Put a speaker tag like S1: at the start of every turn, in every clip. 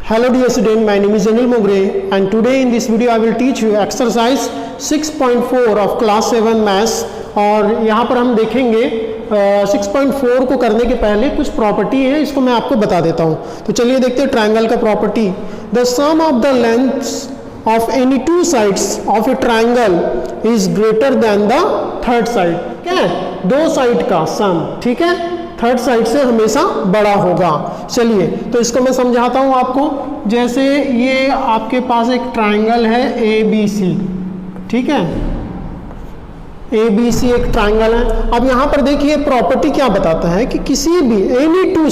S1: Hello dear student, my name is Anil Mogre and today in this video I will teach you exercise 6.4 of class 7 maths। और यहाँ पर हम देखेंगे 6.4 को करने के पहले कुछ प्रॉपर्टी है, इसको मैं आपको बता देता हूँ। तो चलिए देखते हैं ट्रायंगल का property. The sum of the lengths of any two sides of a triangle is greater than the third side. क्या है? दो साइड का सम, ठीक है, थर्ड साइड से हमेशा बड़ा होगा। चलिए तो इसको मैं समझाता हूँ आपको। जैसे ये आपके पास एक ट्रायंगल है ए बी सी, ठीक है, ए बी सी एक ट्रायंगल है। अब यहाँ पर देखिए प्रॉपर्टी क्या बताता है कि किसी भी एनी टू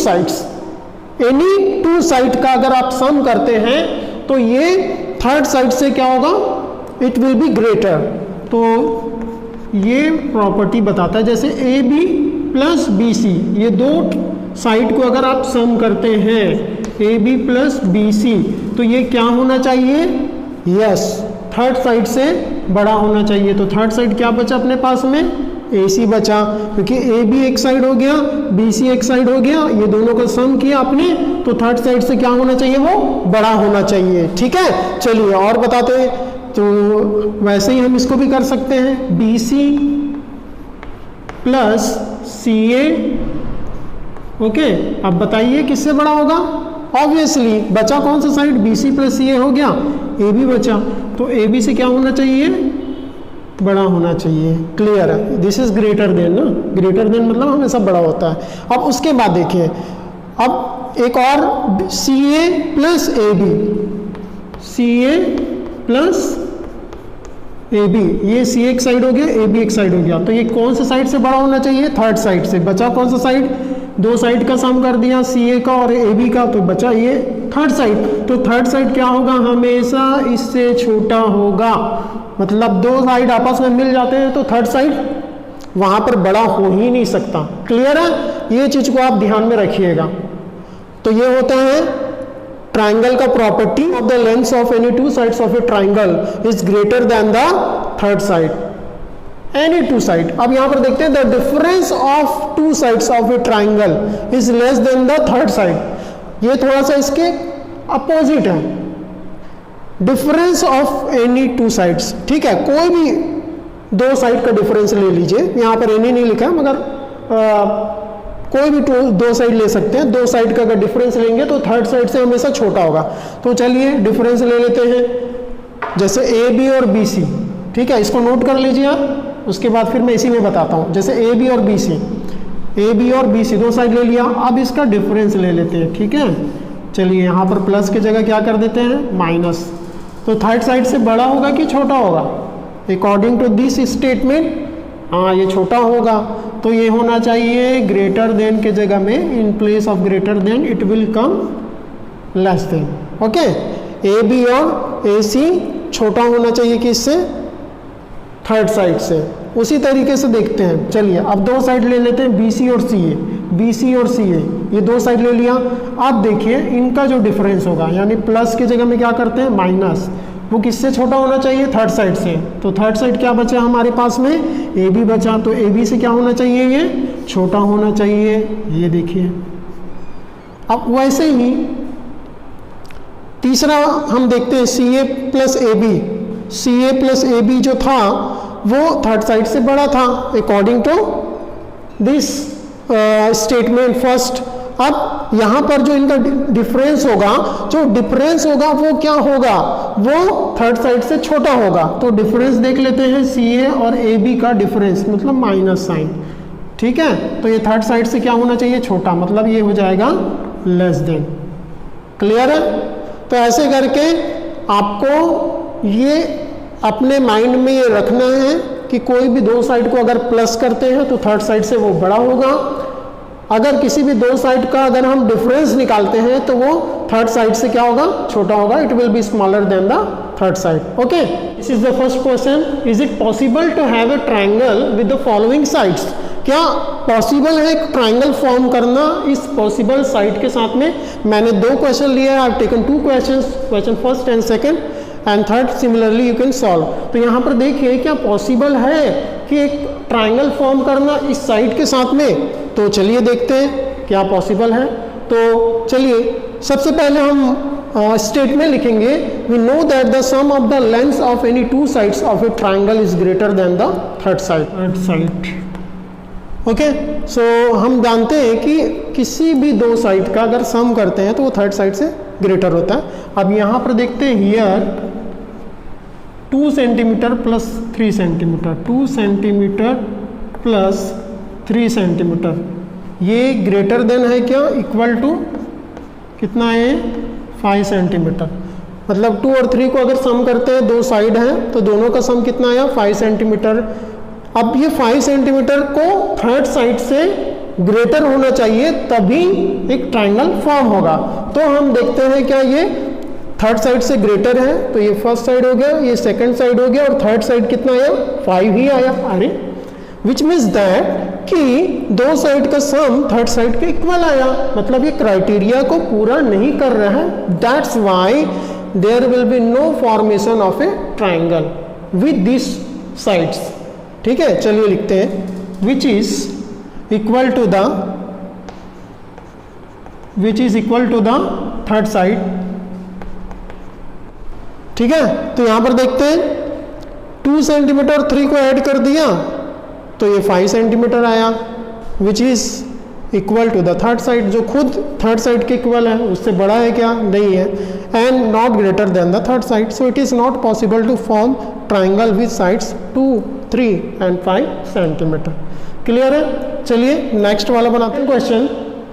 S1: साइड का अगर आप सम करते हैं तो ये थर्ड साइड से क्या होगा, इट विल बी ग्रेटर। तो ये प्रॉपर्टी बताता है जैसे A B plus B C, ये दो साइड को अगर आप सम करते हैं A B plus B C तो ये क्या होना चाहिए, यस, थर्ड साइड से बड़ा होना चाहिए। तो थर्ड साइड क्या बचा अपने पास में, ए सी बचा, क्योंकि ए बी एक साइड हो गया, बी सी एक साइड हो गया, ये दोनों का सम किया आपने, तो थर्ड साइड से क्या होना चाहिए, वो बड़ा होना चाहिए। ठीक है, चलिए और बताते हैं। तो वैसे ही हम इसको भी कर सकते हैं, बी सी प्लस सी ए। ओके, अब बताइए किससे बड़ा होगा। ऑब्वियसली बचा कौन सा side, B C plus C ए हो गया, ए बी बचा, तो ए बी से क्या होना चाहिए, बड़ा होना चाहिए। क्लियर है, दिस इज ग्रेटर देन ना, ग्रेटर देन मतलब हमेशा बड़ा होता है। अब उसके बाद देखिए, अब एक और C A plus A B, C A plus A B, ये सी एक साइड हो गया, ए बी एक साइड हो गया, तो ये कौन से साइड से बड़ा होना चाहिए, थर्ड साइड से। बचा कौन सा साइड, दो साइड का सम कर दिया, सी ए का और ए बी का, तो बचा ये थर्ड साइड। तो थर्ड साइड क्या होगा, हमेशा इससे छोटा होगा। मतलब दो साइड आपस में मिल जाते हैं तो थर्ड साइड वहां पर बड़ा हो ही नहीं सकता। क्लियर है, ये चीज को आप ध्यान में रखिएगा। तो ये होता है ट्रायंगल का property of the length of any two sides of a triangle is greater than the third side, any two side. अब यहां पर देखते हैं the difference of to sides of a triangle is less than the third side. ये थोड़ा सा इसके opposite है, difference of any two sides. ठीक है, कोई भी दो साइड का डिफरेंस ले लीजिए, यहां पर एनी नहीं लिखा है मगर कोई भी दो साइड ले सकते हैं। दो साइड का अगर डिफरेंस लेंगे तो थर्ड साइड से हमेशा छोटा होगा। तो चलिए डिफरेंस ले लेते हैं, जैसे ए बी और बी सी, ठीक है, इसको नोट कर लीजिए आप, उसके बाद फिर मैं इसी में बताता हूँ। जैसे ए बी और बी सी, ए बी और बी सी दो साइड ले लिया, अब इसका डिफरेंस ले लेते हैं। ठीक है, चलिए यहाँ पर प्लस की जगह क्या कर देते हैं, माइनस। तो थर्ड साइड से बड़ा होगा कि छोटा होगा, अकॉर्डिंग टू दिस स्टेटमेंट, हाँ ये छोटा होगा। तो ये होना चाहिए ग्रेटर देन के जगह में, in place of greater than it will come less than. Okay, A B और ए सी छोटा होना चाहिए किससे, थर्ड साइड से। उसी तरीके से देखते हैं, चलिए अब दो साइड ले लेते हैं, बी सी और सी ए, बी सी और सी ए, ये दो साइड ले लिया। अब देखिए इनका जो डिफरेंस होगा, यानी प्लस की जगह में क्या करते हैं, माइनस, वो किससे छोटा होना चाहिए, थर्ड साइड से। तो थर्ड साइड क्या बचा हमारे पास में, ए बी बचा, तो ए बी से क्या होना चाहिए, ये छोटा होना चाहिए। ये देखिए, अब वैसे ही तीसरा हम देखते हैं, C A plus A B. C A plus A B जो था वो थर्ड साइड से बड़ा था according to this statement first. अब यहाँ पर जो इनका डिफरेंस होगा, वो क्या होगा, वो थर्ड साइड से छोटा होगा। तो डिफरेंस देख लेते हैं, सी ए और ए बी का डिफरेंस मतलब माइनस साइन। ठीक है, तो ये थर्ड साइड से क्या होना चाहिए, छोटा, मतलब ये हो जाएगा लेस देन। क्लियर है, तो ऐसे करके आपको ये अपने माइंड में ये रखना है कि कोई भी दो साइड को अगर प्लस करते हैं तो थर्ड साइड से वो बड़ा होगा। अगर किसी भी दो साइड का अगर हम डिफरेंस निकालते हैं तो वो थर्ड साइड से क्या होगा, छोटा होगा, it will be smaller than the third side. Okay, this is the first question, is it possible to have a triangle with the following sides. क्या पॉसिबल है एक ट्रायंगल फॉर्म करना इस पॉसिबल साइड के साथ में। मैंने दो क्वेश्चन लिए, I have taken two questions, question first and second and third similarly you can solve. तो यहाँ पर देखिए क्या पॉसिबल है कि एक ट्रायंगल फॉर्म करना इस साइड के साथ में। तो चलिए देखते हैं क्या पॉसिबल है। तो चलिए सबसे पहले हम स्टेटमेंट लिखेंगे, we know that the sum of the length of any two sides of a triangle is greater than the third side. Okay, so हम जानते हैं कि किसी भी दो साइड का अगर सम करते हैं तो वो थर्ड साइड से ग्रेटर होता है। अब यहाँ पर देखते हैं, here 2 centimetre plus 3 centimetre, 2 centimetre plus 3 centimetre, ये ग्रेटर देन है क्या, इक्वल टू कितना है, 5 सेंटीमीटर। मतलब 2 और 3 को अगर सम करते हैं, दो साइड हैं तो दोनों का सम कितना आया, 5 सेंटीमीटर। अब ये 5 सेंटीमीटर को थर्ड साइड से ग्रेटर होना चाहिए तभी एक ट्राइंगल फॉर्म होगा। तो हम देखते हैं क्या ये थर्ड साइड से ग्रेटर है, तो ये फर्स्ट साइड हो गया, ये सेकंड साइड हो गया, और थर्ड साइड कितना आया, 5 ही आया। अरे विच मीन्स दैट कि दो साइड का सम थर्ड साइड के इक्वल आया, मतलब ये क्राइटेरिया को पूरा नहीं कर रहा है। That's why there will be no formation of a triangle with this sides. ठीक है, चलिए लिखते हैं, which is equal to the third side. ठीक है, तो यहां पर देखते हैं 2 सेंटीमीटर 3 को ऐड कर दिया तो ये 5 सेंटीमीटर आया, which is equal to the third side, जो खुद थर्ड साइड के इक्वल है, उससे बड़ा है क्या, नहीं है, and not greater than the third side. So it is not possible to form triangle with sides 2, 3 and 5 centimetre. Clear है? चलिए नेक्स्ट वाला बनाते हैं क्वेश्चन।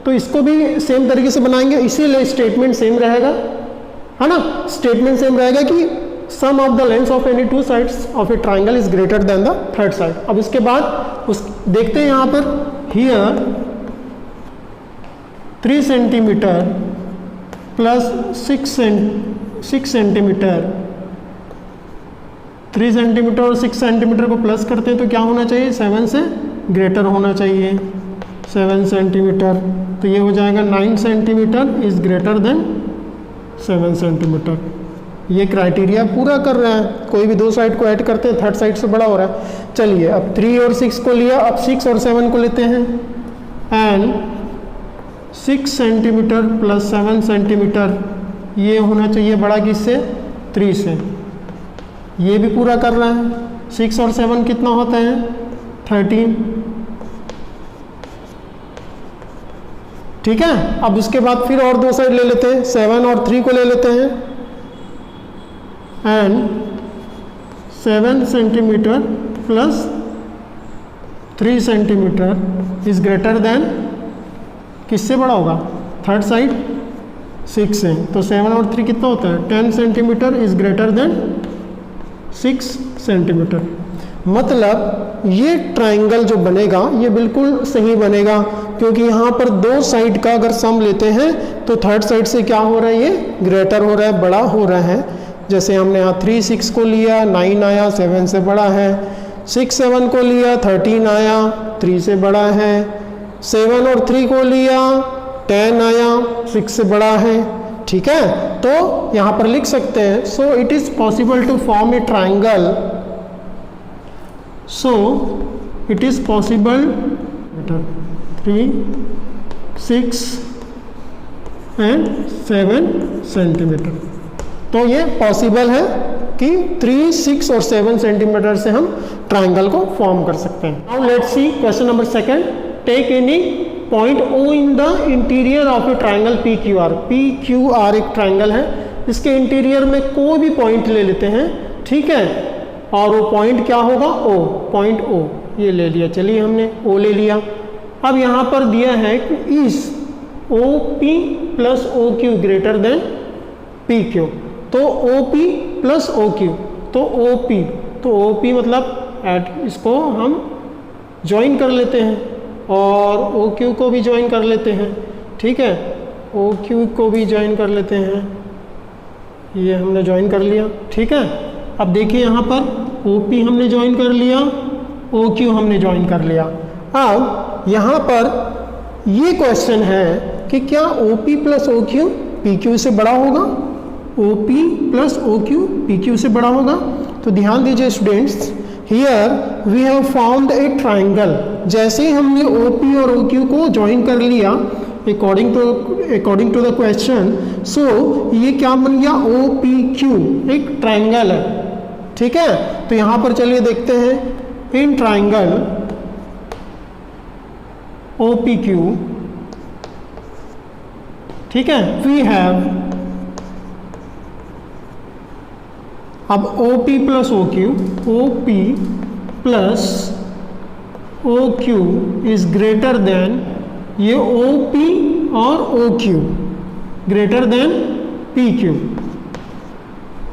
S1: तो इसको भी सेम तरीके से बनाएंगे, इसीलिए स्टेटमेंट सेम रहेगा, है ना। स्टेटमेंट सेम रहेगा कि sum of the length of any two sides of a triangle is greater than the third side. अब उसके बाद देखते हैं यहाँ पर, here 3 centimetre plus 6 centimetre, 3 centimetre और 6 सेंटीमीटर को प्लस करते हैं तो क्या होना चाहिए, 7 से ग्रेटर होना चाहिए, 7 सेंटीमीटर। तो ये हो जाएगा 9 centimetre is greater then 7 centimetre. ये क्राइटेरिया पूरा कर रहा है। कोई भी दो साइड को ऐड करते हैं, थर्ड साइड से बड़ा हो रहा है। चलिए अब 3 और 6 को लिया, अब 6 और 7 को लेते हैं, एंड 6 सेंटीमीटर प्लस 7 सेंटीमीटर ये होना चाहिए बड़ा किससे, 3 से। ये भी पूरा कर रहा है। 6 और 7 कितना होता है, 13। ठीक है, अब उसके बाद फिर और दो साइड ले लेते हैं, 7 और 3 को ले लेते हैं, and 7 centimetre plus 3 centimetre is greater then, किससे बड़ा होगा, थर्ड साइड 6 से। तो 7 और 3 कितना होता है, 10 centimetre is greater then 6 centimetre. मतलब ये ट्राइंगल जो बनेगा ये बिल्कुल सही बनेगा, क्योंकि यहाँ पर दो साइड का अगर सम लेते हैं तो थर्ड साइड से क्या हो रहा है, ये ग्रेटर हो रहा है, बड़ा हो रहा है। जैसे हमने यहाँ 3 6 को लिया, 9 आया, 7 से बड़ा है। 6 7 को लिया, 13 आया, 3 से बड़ा है। 7 और 3 को लिया, 10 आया, 6 से बड़ा है। ठीक है, तो यहाँ पर लिख सकते हैं, so it is possible to form a triangle, so it is possible 3 6 and 7 centimetre. तो ये पॉसिबल है कि 3 6 और 7 सेंटीमीटर से हम ट्राइंगल को फॉर्म कर सकते हैं। Now let's see question number 2, take any point O in the interior of a triangle PQR। PQR एक ट्राइंगल है, इसके इंटीरियर में कोई भी पॉइंट ले लेते हैं। ठीक है, और वो पॉइंट क्या होगा, O, पॉइंट O ये ले लिया। चलिए हमने O ले लिया। अब यहाँ पर दिया है कि is OP plus OQ greater than PQ। तो OP प्लस OQ, तो OP मतलब इसको हम ज्वाइन कर लेते हैं और OQ को भी ज्वाइन कर लेते हैं। ठीक है, OQ को भी ज्वाइन कर लेते हैं, ये हमने ज्वाइन कर लिया। ठीक है, अब देखिए यहाँ पर OP हमने ज्वाइन कर लिया, OQ हमने ज्वाइन कर लिया। अब यहाँ पर ये क्वेश्चन है कि क्या OP प्लस OQ PQ से बड़ा होगा, OP प्लस OQ PQ से बड़ा होगा। तो ध्यान दीजिए students, here we have found a triangle. जैसे ही हमने OP और OQ को ज्वाइन कर लिया अकॉर्डिंग टू द क्वेश्चन। सो ये क्या बन गया, OPQ, एक ट्राइंगल है, ठीक है। तो यहाँ पर चलिए देखते हैं, इन ट्राइंगल OPQ, ठीक है, वी हैव, अब OP plus OQ, OP plus OQ is greater than, ये OP और OQ ग्रेटर देन PQ।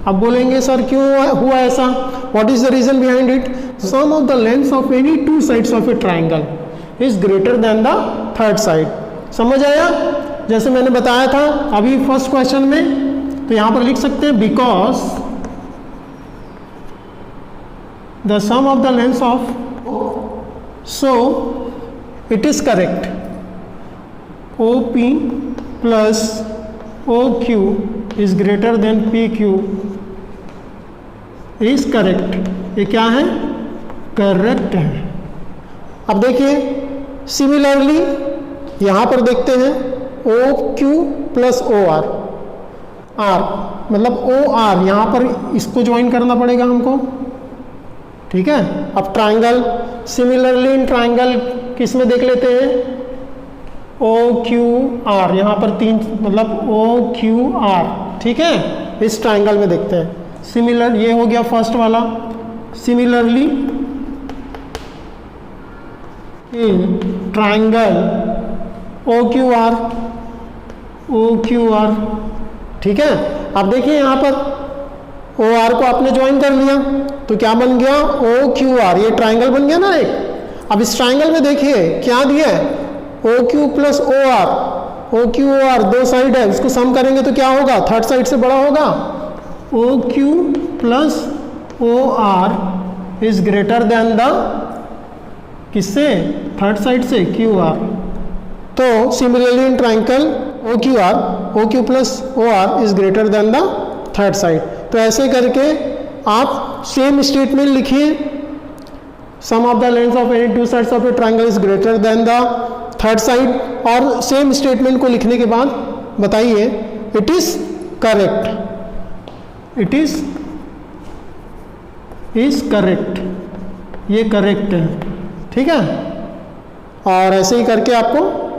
S1: अब बोलेंगे सर क्यों हुआ ऐसा, what is the reason behind it, sum of the length of any two sides of a triangle is greater than the third side. समझ आया, जैसे मैंने बताया था अभी फर्स्ट क्वेश्चन में, तो यहां पर लिख सकते हैं because the sum of the length of, so it is correct, OP plus OQ is greater than PQ is correct। ये क्या है, करेक्ट है। अब देखिए सिमिलरली यहाँ पर देखते हैं OQ प्लस OR, R मतलब OR, यहाँ पर इसको ज्वाइन करना पड़ेगा हमको, ठीक है। अब ट्राइंगल, सिमिलरली इन ट्राइंगल किस में देख लेते हैं, OQR, यहाँ पर तीन मतलब OQR, ठीक है, इस ट्राइंगल में देखते हैं। सिमिलर, ये हो गया फर्स्ट वाला। सिमिलरली इन ट्राइंगल OQR, ठीक है। अब देखिए यहाँ पर OR को आपने ज्वाइन कर लिया तो क्या बन गया, OQR, ये ट्राइंगल बन गया ना एक। अब इस ट्राइंगल में देखिए क्या दिया है, OQ प्लस OR, दो साइड है, इसको सम करेंगे तो क्या होगा, थर्ड साइड से बड़ा होगा। OQ plus OR is greater than the, किससे, थर्ड साइड से, QR। तो similarly in triangle OQ plus OR is greater than the third side. तो ऐसे करके आप सेम स्टेटमेंट लिखिए, sum of the length of any two sides of a triangle is greater than the third side, और same statement को लिखने के बाद बताइए it is correct, it is correct, ये करेक्ट है, ठीक है। और ऐसे ही करके आपको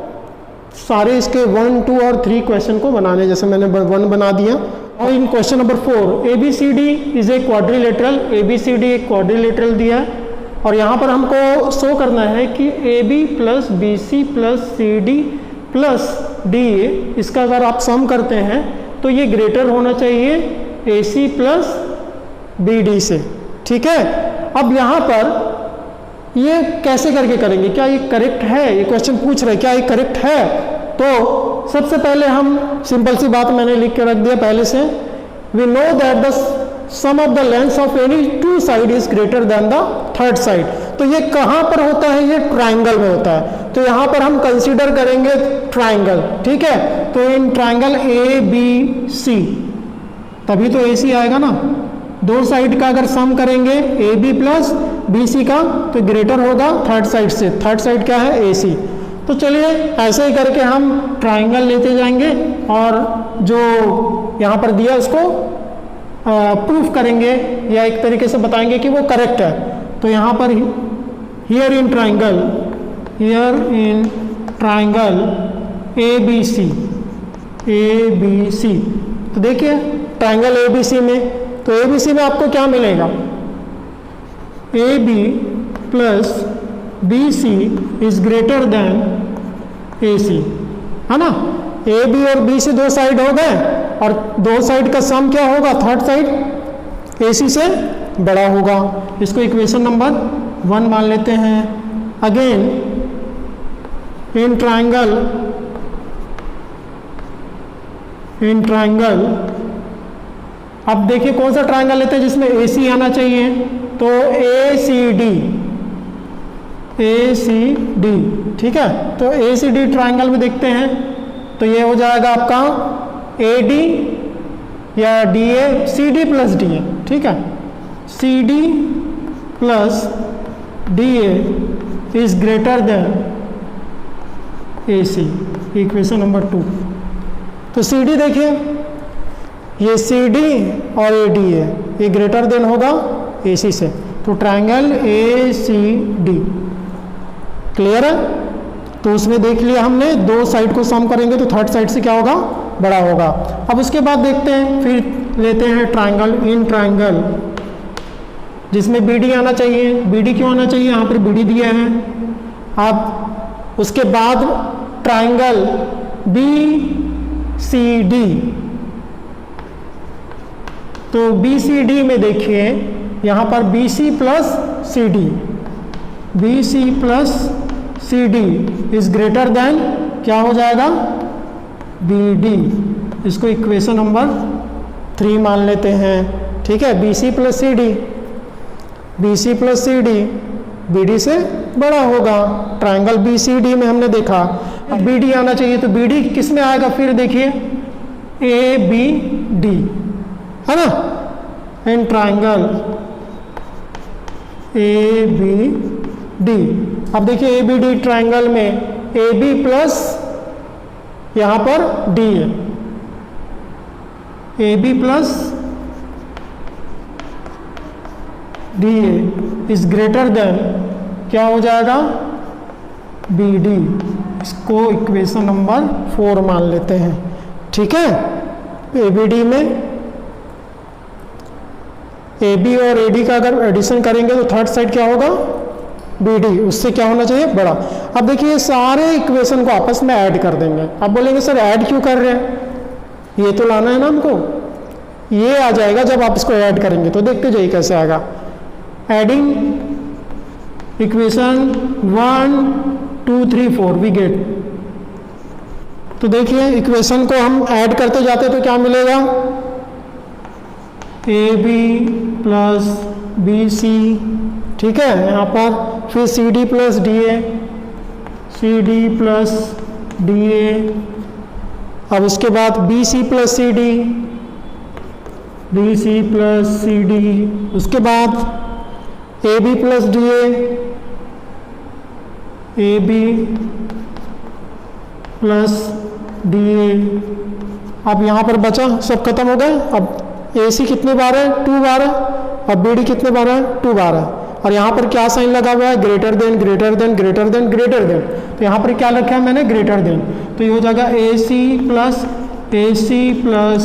S1: सारे इसके 1, 2 और 3 क्वेश्चन को बनाने, जैसे मैंने 1 बना दिया। और in question number 4, ABCD is a quadrilateral, ABCD एक क्वाड्रिलेटरल दिया है और यहाँ पर हमको शो करना है कि AB plus BC plus CD plus DA, इसका अगर आप सम करते हैं तो ये ग्रेटर होना चाहिए AC प्लस BD से, ठीक है। अब यहाँ पर ये कैसे करके करेंगे, क्या ये करेक्ट है, ये क्वेश्चन पूछ रहे क्या ये करेक्ट है। तो सबसे पहले हम सिंपल सी बात मैंने लिख के रख दिया पहले से, we know that the sum of the length of any two side is greater than the third side. तो ये कहाँ पर होता है, ये ट्राइंगल में होता है। तो यहाँ पर हम कंसीडर करेंगे ट्राइंगल, ठीक है। तो इन ट्राइंगल ABC, तभी तो AC आएगा ना, दो साइड का अगर सम करेंगे AB प्लस BC का तो ग्रेटर होगा थर्ड साइड से, थर्ड साइड क्या है, AC। तो चलिए ऐसे ही करके हम ट्राइंगल लेते जाएंगे और जो यहाँ पर दिया उसको प्रूफ करेंगे या एक तरीके से बताएंगे कि वो करेक्ट है। तो यहाँ पर हियर इन ट्राइंगल ABC, तो देखिए ट्राइंगल ABC में, तो ABC में आपको क्या मिलेगा, AB plus BC is greater then AC, है ना। AB और BC दो साइड हो गए और दो साइड का सम क्या होगा, थर्ड साइड AC से बड़ा होगा। इसको इक्वेशन नंबर 1 मान लेते हैं। अगेन इन ट्राइंगल, अब देखिए कौन सा ट्राइंगल लेते हैं जिसमें AC आना चाहिए, तो ACD, ठीक है। तो ACD ट्राइंगल में देखते हैं तो ये हो जाएगा आपका AD या DA, CD प्लस DA, ठीक है। CD plus DA is greater then AC, equation number 2। तो CD देखिए, ये CD और AD है, ये ग्रेटर देन होगा AC से, तो ट्रायंगल ACD। क्लियर है? तो उसमें देख लिया हमने, दो साइड को सम करेंगे तो थर्ड साइड से क्या होगा, बड़ा होगा। अब उसके बाद देखते हैं, फिर लेते हैं ट्रायंगल, इन ट्रायंगल जिसमें BD आना चाहिए। BD क्यों आना चाहिए, यहाँ पर BD दिया है। अब उसके बाद ट्रायंगल BCD, तो BCD में देखिए यहाँ पर BC plus CD, BC plus CD is greater then क्या हो जाएगा, BD। इसको इक्वेशन नंबर 3 मान लेते हैं। ठीक है, BC plus CD, BC plus CD BD से बड़ा होगा। ट्रायंगल BCD में हमने देखा, अब BD आना चाहिए, तो BD किस में आएगा, फिर देखिए ABD, है ना, इन ट्रायंगल ABD। अब देखिए ABD ट्रायंगल में AB प्लस यहाँ पर D है, AB plus D is greater then क्या हो जाएगा, BD। इसको इक्वेशन नंबर 4 मान लेते हैं। ठीक है, ABD में AB और AD का अगर एडिशन करेंगे तो थर्ड साइड क्या होगा, BD, उससे क्या होना चाहिए, बड़ा। अब देखिए सारे इक्वेशन को आपस में ऐड कर देंगे। अब बोलेंगे सर ऐड क्यों कर रहे हैं, ये तो लाना है ना हमको, ये आ जाएगा जब आप इसको ऐड करेंगे। तो देखते जाइए कैसे आएगा। Adding equation 1 2 3 4 we get. तो देखिए इक्वेशन को हम ऐड करते जाते तो क्या मिलेगा, AB प्लस BC, ठीक है, यहाँ पर फिर CD plus DA, CD plus DA। अब उसके बाद BC plus CD, BC plus CD। उसके बाद AB plus DA, AB plus DA। अब यहाँ पर बचा, सब खत्म हो गए। अब AC कितने बार है, 2 बार है। अब BD कितने बार है, 2 बार है। और यहाँ पर क्या साइन लगा हुआ है, greater than greater than greater than greater than. तो यहाँ पर क्या रखा है मैंने, ग्रेटर देन। तो ये हो जाएगा AC plus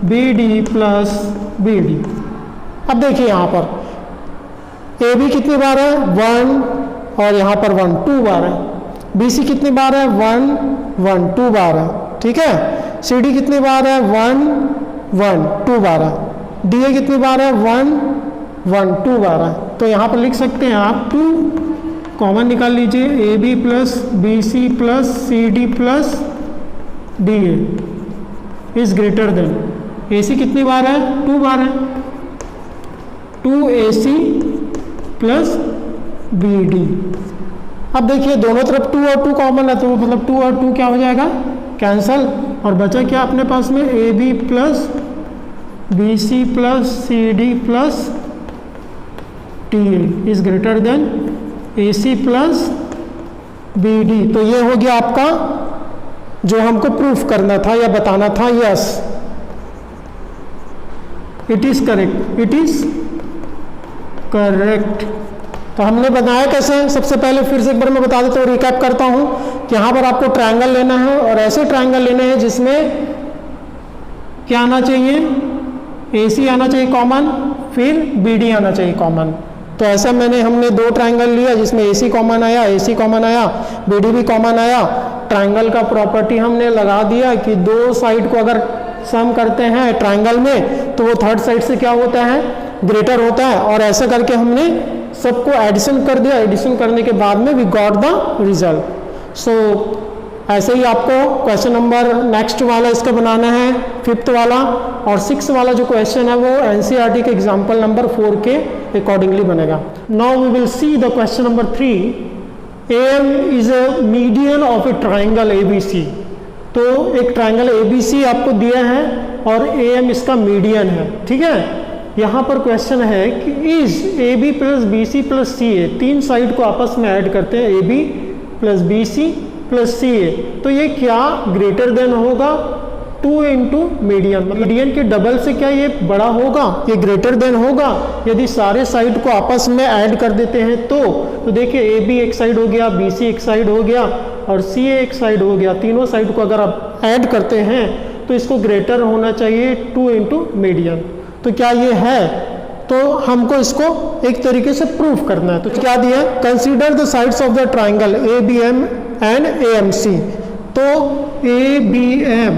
S1: BD plus BD। अब देखिए यहाँ पर AB कितनी बार है, 1, और यहाँ पर 1 2 बार है। BC कितनी बार है, 1 1 2 बार है। ठीक है, CD कितनी बार है, 1 1 2 बार है। DA कितनी बार है, 1 1 2 बार है। तो यहाँ पर लिख सकते हैं आप 2 कॉमन निकाल लीजिए, AB plus BC plus CD plus DA is greater then. AC कितनी बार है, 2 बार है, 2AC प्लस BD। अब देखिए दोनों तरफ 2 और 2 कॉमन है, तो मतलब 2 और 2 क्या हो जाएगा, कैंसल। और बचा क्या अपने पास में, AB plus BC plus CD plus DA is greater then AC plus BD। तो ये हो गया आपका जो हमको प्रूफ करना था या बताना था। Yes, it is correct, it is correct. तो हमने बनाया कैसे, सबसे पहले फिर से एक बार मैं बता देता हूँ, रिकैप करता हूँ कि यहाँ पर आपको ट्रायंगल लेना है और ऐसे ट्रायंगल लेने हैं जिसमें क्या आना चाहिए, AC आना चाहिए कॉमन, फिर BD आना चाहिए कॉमन। तो ऐसा हमने 2 ट्रायंगल लिया जिसमें AC कॉमन आया, AC कॉमन आया, BD भी कॉमन आया। ट्रायंगल का प्रॉपर्टी हमने लगा दिया कि 2 साइड को अगर सम करते हैं ट्रायंगल में तो वो थर्ड साइड से क्या होता है, ग्रेटर होता है। और ऐसा करके हमने सबको एडिशन कर दिया। एडिशन करने के बाद में वी गॉट द रिजल्ट। सो ऐसे ही आपको क्वेश्चन नंबर नेक्स्ट वाला इसका बनाना है, 5th वाला। और 6th वाला जो क्वेश्चन है वो NCERT के एग्जाम्पल नंबर 4 के अकॉर्डिंगली बनेगा। Now we will see the question number 3। AM is a median of a triangle ABC। तो एक ट्राइंगल ABC आपको दिया है और AM इसका मीडियन है। ठीक है, यहाँ पर क्वेश्चन है कि is AB plus BC plus CA, 3 side को आपस में ऐड करते हैं, AB plus BC plus C ए, तो ये क्या ग्रेटर देन होगा 2 इंटू मीडियन, मतलब मीडियन के डबल से क्या ये बड़ा होगा, ये ग्रेटर देन होगा। यदि सारे साइड को आपस में ऐड कर देते हैं तो देखिए ए बी एक साइड हो गया, बी सी एक साइड हो गया और सी ए एक साइड हो गया। तीनों साइड को अगर आप ऐड करते हैं तो इसको ग्रेटर होना चाहिए 2 इंटू मीडियन। तो क्या ये है? तो हमको इसको एक तरीके से प्रूफ करना है। तो क्या दिया? Consider the sides of the triangle A B M and A M C. तो ए बी एम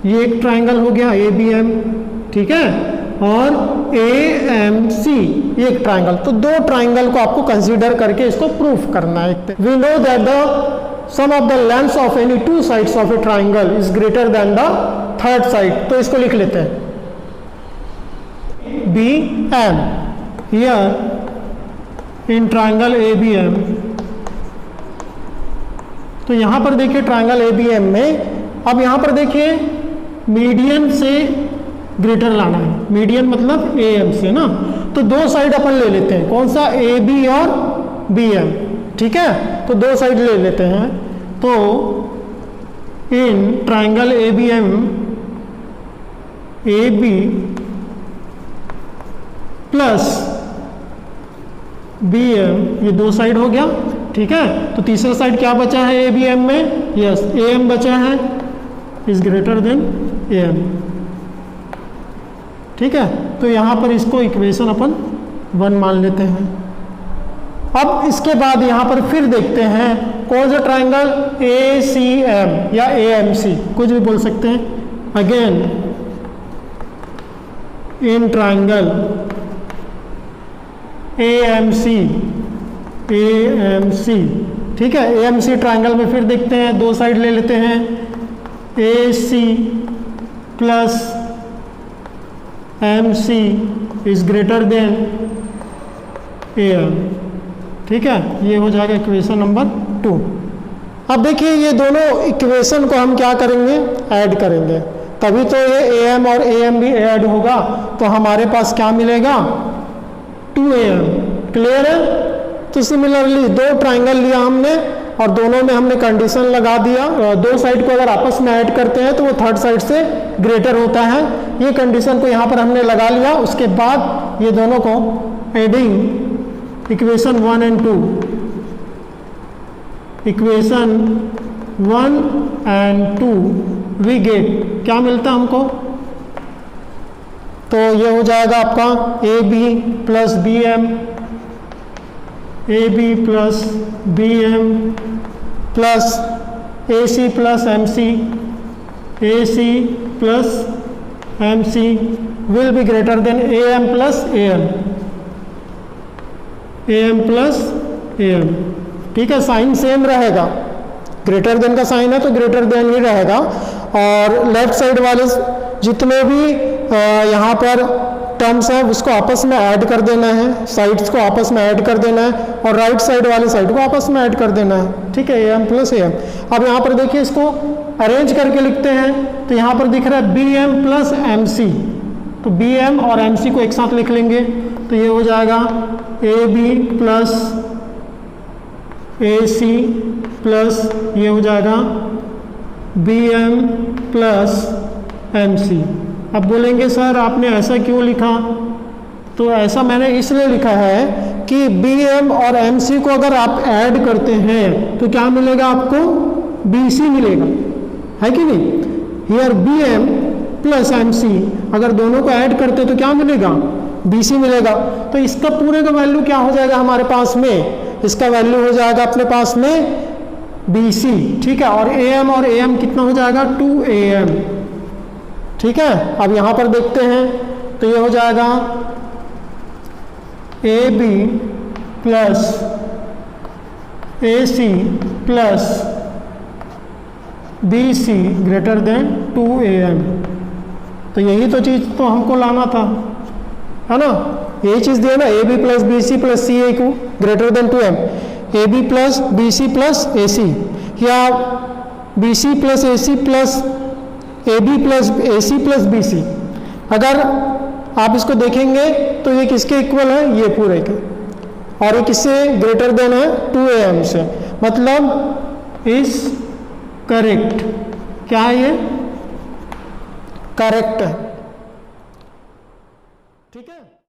S1: ये एक ट्राइंगल हो गया ए बी एम, ठीक है, और ए एम सी ये एक ट्राइंगल। तो दो ट्राइंगल को आपको कंसीडर करके इसको प्रूफ करना है। We know that the sum of the lengths of any two sides of a triangle is greater than the third side. तो इसको लिख लेते हैं B M, here in triangle A B M. तो यहां पर देखिए ट्राइंगल ए बी एम में, अब यहां पर देखिए मीडियन से ग्रेटर लाना है, मीडियन मतलब ए एम से ना। तो दो साइड अपन ले लेते हैं, कौन सा? ए बी और बी एम, ठीक है। तो दो साइड ले लेते हैं। तो in triangle A B M, A B plus B M, ये दो साइड हो गया, ठीक है। तो तीसरा साइड क्या बचा है ए बी एम में? यस, ए एम बचा है, is greater than A M, ठीक है। तो यहां पर इसको इक्वेशन अपन 1 मान लेते हैं। अब इसके बाद यहां पर फिर देखते हैं कौन सा ट्राइंगल, ए सी एम या ए एम सी, कुछ भी बोल सकते हैं। Again in triangle A M C, ठीक है। ए एम सी ट्राइंगल में फिर देखते हैं, दो साइड ले लेते हैं, A C plus M C is greater than A M, ठीक है। ये हो जाएगा इक्वेशन नंबर 2। अब देखिए ये दोनों इक्वेशन को हम क्या करेंगे? ऐड करेंगे, तभी तो ये ए एम और ए एम भी ऐड होगा। तो हमारे पास क्या मिलेगा? 2am, क्लियर है। तो सिमिलरली दो ट्राइंगल लिया हमने और दोनों में हमने कंडीशन लगा दिया, दो साइड को अगर आपस में ऐड करते हैं तो वो थर्ड साइड से ग्रेटर होता है। ये कंडीशन को यहाँ पर हमने लगा लिया। उसके बाद ये दोनों को adding equation 1 and 2, equation 1 and 2 we get, क्या मिलता है हमको? तो ये हो जाएगा आपका A B plus B M, A B plus B M plus A C plus M C, A C plus M C will be greater than A M plus A M, A M plus A M, ठीक है। Sign same रहेगा, greater than का sign है तो greater then he रहेगा। और left side वाले जितने भी यहाँ पर टर्म्स हैं उसको आपस में ऐड कर देना है, साइड्स को आपस में ऐड कर देना है और राइट साइड वाले साइड को आपस में ऐड कर देना है, ठीक है। A M plus A M. अब यहाँ पर देखिए इसको अरेंज करके लिखते हैं। तो यहाँ पर दिख रहा है B M plus M C, तो बी एम और एम सी को एक साथ लिख लेंगे। तो ये हो जाएगा A B plus A C plus ये हो जाएगा B M plus M C. अब बोलेंगे सर आपने ऐसा क्यों लिखा? तो ऐसा मैंने इसलिए लिखा है कि बी एम और एम सी को अगर आप ऐड करते हैं तो क्या मिलेगा आपको? बी सी मिलेगा, है कि नहीं। Here B M plus M C अगर दोनों को ऐड करते तो क्या मिलेगा? बी सी मिलेगा। तो इसका पूरे का वैल्यू क्या हो जाएगा हमारे पास में? इसका वैल्यू हो जाएगा अपने पास में बी सी, ठीक है। और ए एम कितना हो जाएगा? 2am, ठीक है। अब यहाँ पर देखते हैं तो ये हो जाएगा A B plus A C plus B C greater than 2am। तो यही तो चीज़ तो हमको लाना था, है ना। यही चीज़ दिया ना, A B plus B C plus C A को greater than 2m, A B plus B C plus A C, या B C plus A C plus A B plus A C plus B C. अगर आप इसको देखेंगे तो ये किसके equal है? ये पूरे के। और ये किससे ग्रेटर देन है? 2am से। मतलब इज करेक्ट। क्या है ये? करेक्ट है। ठीक है।